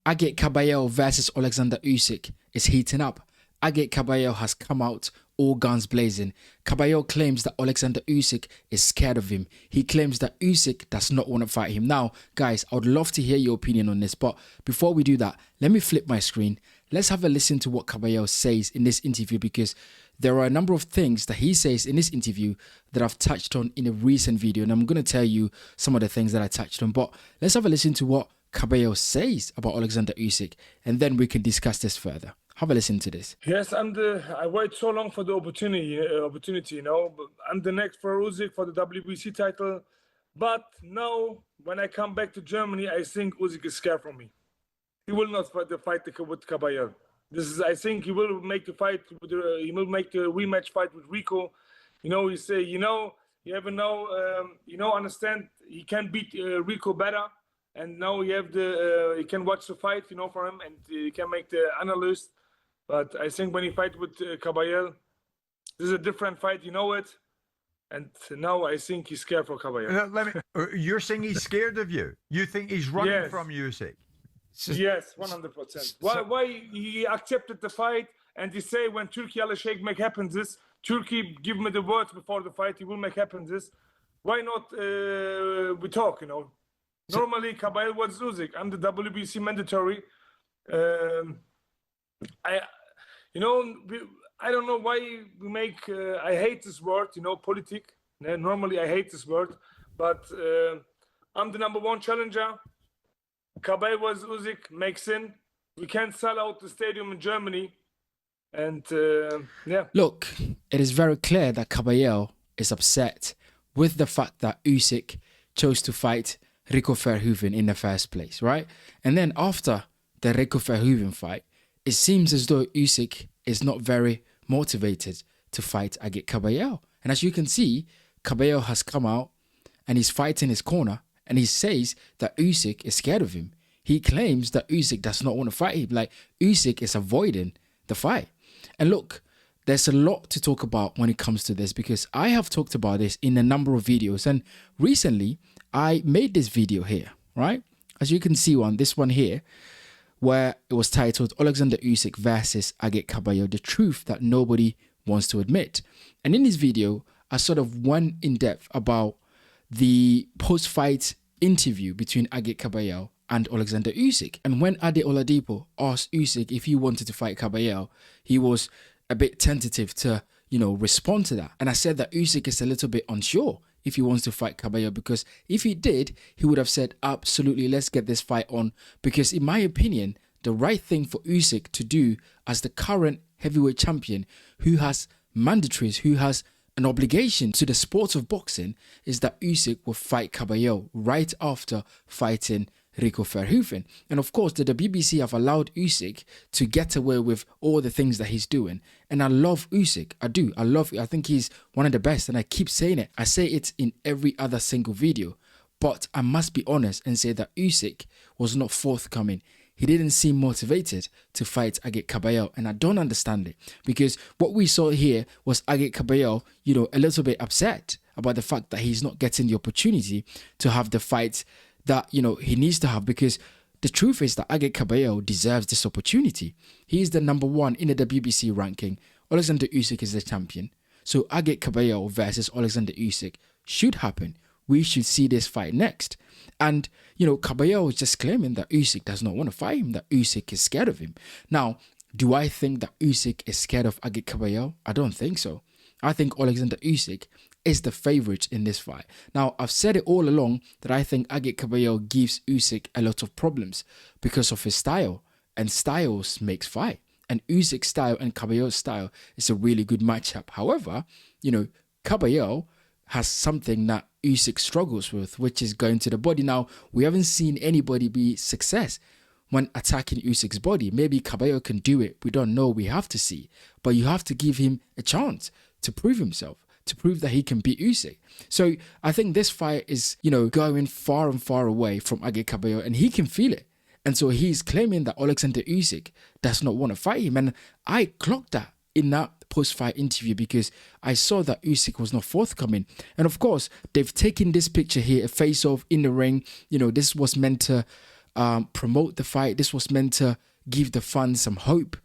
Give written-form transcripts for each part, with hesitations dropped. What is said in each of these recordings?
Agit Kabayel versus Oleksandr Usyk is heating up. Agit Kabayel has come out all guns blazing. Kabayel claims that Oleksandr Usyk is scared of him. He claims that Usyk does not want to fight him. Now, guys, I would love to hear your opinion on this, but before we do that, let me flip my screen. Let's have a listen to what Kabayel says in this interview, because there are a number of things that he says in this interview that I've touched on in a recent video, and I'm going to tell you some of the things that I touched on. But let's have a listen to what Kabayel says about Oleksandr Usyk, and then we can discuss this further. Have a listen to this. Yes, I wait so long for the opportunity, you know. I'm the next for Usyk for the WBC title, but now when I come back to Germany, I think Usyk is scared from me. He will not fight with Kabayel. I think he will make the fight. He will make the rematch fight with Rico. You know, he say, you ever know, understand. He can beat Rico better, and now he can watch the fight, for him, and he can make the analyst. But I think when he fight with Kabayel, this is a different fight, it. And now I think he's scared for Kabayel. You're saying he's scared of you? You think he's running from Usyk? Yes, 100%. Why he accepted the fight, and he say when Turkey Sheikh make happen this, Turkey give me the words before the fight, he will make happen this. Why not we talk, Normally Kabayel was Usyk. I'm the WBC mandatory. I don't know why we make, I hate this word, politic. Normally I hate this word, but I'm the #1 challenger. Kabayel was Usyk, makes in. We can't sell out the stadium in Germany. And yeah. Look, it is very clear that Kabayel is upset with the fact that Usyk chose to fight Rico Verhoeven in the first place, right? And then after the Rico Verhoeven fight, it seems as though Usyk is not very motivated to fight Agit Kabayel. And as you can see, Kabayel has come out and he's fighting his corner, and he says that Usyk is scared of him. He claims that Usyk does not want to fight him. Like, Usyk is avoiding the fight. And look, there's a lot to talk about when it comes to this, because I have talked about this in a number of videos. And recently, I made this video here, right? As you can see this one here, where it was titled Oleksandr Usyk versus Agit Kabayel, the truth that nobody wants to admit. And in this video, I sort of went in depth about the post-fight interview between Agit Kabayel and Oleksandr Usyk. And when Ade Oladipo asked Usyk if he wanted to fight Kabayel, he was a bit tentative to, respond to that. And I said that Usyk is a little bit unsure if he wants to fight Kabayel, because if he did, he would have said, absolutely, let's get this fight on. Because in my opinion, the right thing for Usyk to do as the current heavyweight champion, who has mandatories, who has an obligation to the sport of boxing, is that Usyk will fight Kabayel right after fighting Rico Verhoeven. And of course, the BBC have allowed Usyk to get away with all the things that he's doing. And I love Usyk. I do. I think he's one of the best. And I keep saying it. I say it in every other single video. But I must be honest and say that Usyk was not forthcoming. He didn't seem motivated to fight Agit Kabayel, and I don't understand it, because what we saw here was Agit Kabayel, a little bit upset about the fact that he's not getting the opportunity to have the fight that, he needs to have, because the truth is that Agit Kabayel deserves this opportunity. He is the #1 in the WBC ranking. Oleksandr Usyk is the champion. So Agit Kabayel versus Oleksandr Usyk should happen. We should see this fight next. And, Kabayel is just claiming that Usyk does not want to fight him, that Usyk is scared of him. Now, do I think that Usyk is scared of Agit Kabayel? I don't think so. I think Oleksandr Usyk is the favorite in this fight. Now, I've said it all along that I think Agit Kabayel gives Usyk a lot of problems because of his style, and styles makes fight. And Usyk's style and Kabayel's style is a really good matchup. However, Kabayel has something that Usyk struggles with, which is going to the body. Now, we haven't seen anybody be success when attacking Usyk's body. Maybe Kabayel can do it. We don't know. We have to see. But you have to give him a chance to prove himself, to prove that he can beat Usyk. So I think this fight is, going far and far away from Agit Kabayel, and he can feel it. And so he's claiming that Oleksandr Usyk does not want to fight him. And I clocked that in that post-fight interview, because I saw that Usyk was not forthcoming. And of course, they've taken this picture here, a face-off in the ring. This was meant to promote the fight. This was meant to give the fans some hope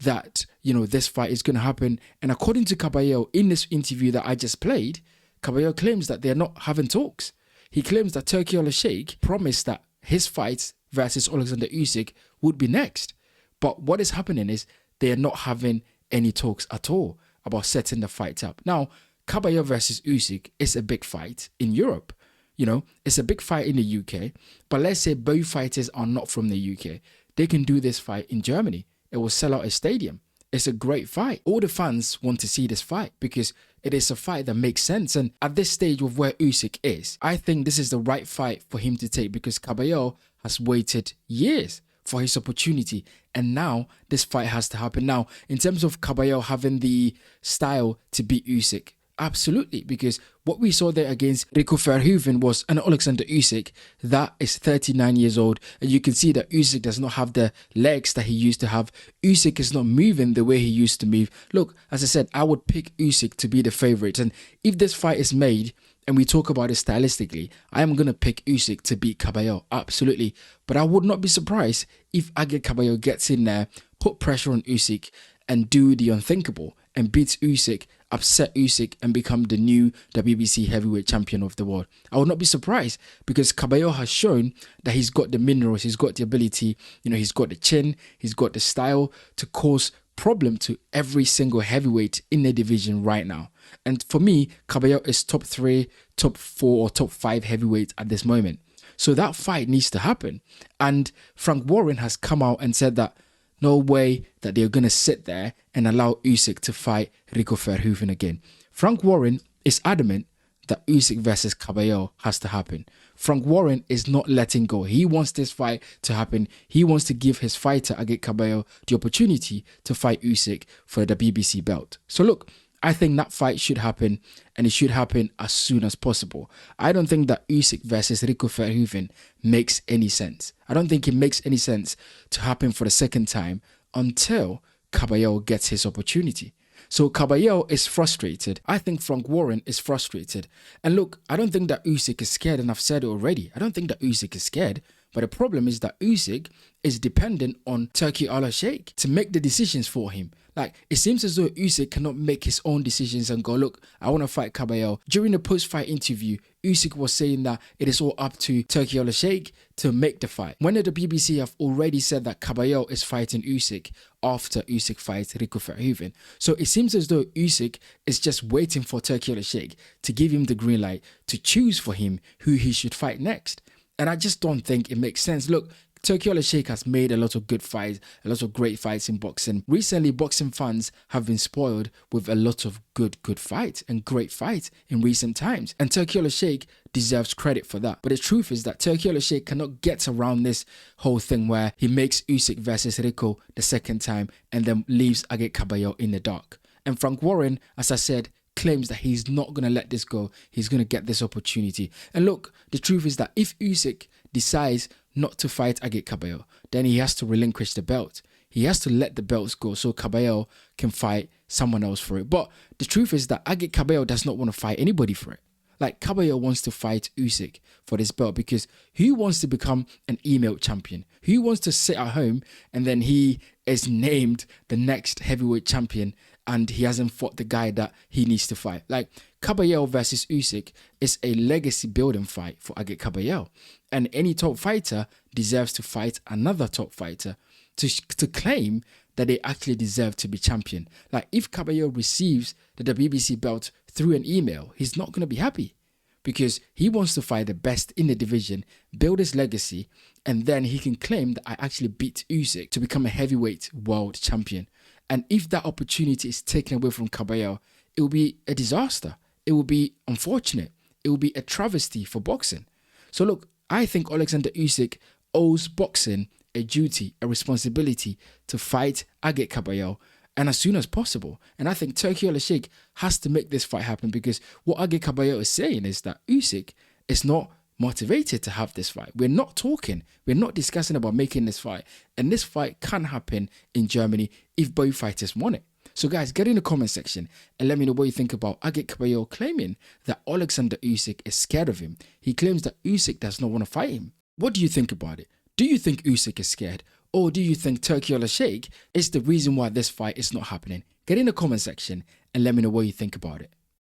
that, you know, this fight is going to happen. And according to Kabayel, in this interview that I just played, Kabayel claims that they're not having talks. He claims that Turki Sheikh promised that his fight versus Oleksandr Usyk would be next. But what is happening is they're not having any talks at all about setting the fight up. Now, Kabayel versus Usyk is a big fight in Europe. You know, it's a big fight in the UK. But let's say both fighters are not from the UK. They can do this fight in Germany. It will sell out a stadium. It's a great fight. All the fans want to see this fight because it is a fight that makes sense. And at this stage of where Usyk is, I think this is the right fight for him to take because Kabayel has waited years for his opportunity. And now this fight has to happen. Now, in terms of Kabayel having the style to beat Usyk, absolutely, because what we saw there against Rico Verhoeven was an Oleksandr Usyk that is 39 years old, and you can see that Usyk does not have the legs that he used to have. Usyk is not moving the way he used to move. Look, as I said, I would pick Usyk to be the favorite, and if this fight is made and we talk about it stylistically, I am going to pick Usyk to beat Kabayel, absolutely. But I would not be surprised if Agit Kabayel gets in there, put pressure on Usyk, and do the unthinkable and beats Usyk, upset Usyk, and become the new WBC heavyweight champion of the world. I would not be surprised because Kabayel has shown that he's got the minerals, he's got the ability, you know, he's got the chin, he's got the style to cause problem to every single heavyweight in the division right now. And for me, Kabayel is top 3, top 4, or top 5 heavyweights at this moment. So that fight needs to happen. And Frank Warren has come out and said that no way that they're going to sit there and allow Usyk to fight Rico Verhoeven again. Frank Warren is adamant that Usyk versus Kabayel has to happen. Frank Warren is not letting go. He wants this fight to happen. He wants to give his fighter, Agit Kabayel, the opportunity to fight Usyk for the BBC belt. So look, I think that fight should happen, and it should happen as soon as possible. I don't think that Usyk versus Rico Verhoeven makes any sense. I don't think it makes any sense to happen for the second time until Kabayel gets his opportunity. So Kabayel is frustrated. I think Frank Warren is frustrated. And look, I don't think that Usyk is scared, and I've said it already. I don't think that Usyk is scared. But the problem is that Usyk is dependent on Turki Sheikh to make the decisions for him. Like, it seems as though Usyk cannot make his own decisions and go, look, I want to fight Kabayel. During the post-fight interview, Usyk was saying that it is all up to Turki Sheikh to make the fight. When the BBC have already said that Kabayel is fighting Usyk after Usyk fights Rico Verhoeven. So it seems as though Usyk is just waiting for Turki Sheikh to give him the green light to choose for him who he should fight next. And I just don't think it makes sense. Look, Turki Sheikh has made a lot of good fights, a lot of great fights in boxing. Recently, boxing fans have been spoiled with a lot of good fights and great fights in recent times. And Turki Sheikh deserves credit for that. But the truth is that Turki Sheikh cannot get around this whole thing where he makes Usyk versus Rico the second time and then leaves Agit Kabayel in the dark. And Frank Warren, as I said, claims that he's not going to let this go. He's going to get this opportunity. And look, the truth is that if Usyk decides not to fight Agit Kabayel, then he has to relinquish the belt. He has to let the belts go so Kabayel can fight someone else for it. But the truth is that Agit Kabayel does not want to fight anybody for it. Like, Kabayel wants to fight Usyk for this belt because he wants to become an email champion. He wants to sit at home and then he is named the next heavyweight champion and he hasn't fought the guy that he needs to fight. Like, Kabayel versus Usyk is a legacy building fight for Agit Kabayel. And any top fighter deserves to fight another top fighter to claim that they actually deserve to be champion. Like, if Kabayel receives the WBC belt through an email, he's not going to be happy because he wants to fight the best in the division, build his legacy, and then he can claim that I actually beat Usyk to become a heavyweight world champion. And if that opportunity is taken away from Kabayel, it will be a disaster. It will be unfortunate. It will be a travesty for boxing. So look, I think Oleksandr Usyk owes boxing a duty, a responsibility to fight Agit Kabayel, and as soon as possible. And I think Turki Sheikh has to make this fight happen because what Agit Kabayel is saying is that Usyk is not motivated to have this fight. We're not talking. We're not discussing about making this fight. And this fight can happen in Germany if both fighters want it. So guys, get in the comment section and let me know what you think about Agit Kabayel claiming that Oleksandr Usyk is scared of him. He claims that Usyk does not want to fight him. What do you think about it? Do you think Usyk is scared? Or do you think Turkiola Sheikh is the reason why this fight is not happening? Get in the comment section and let me know what you think about it.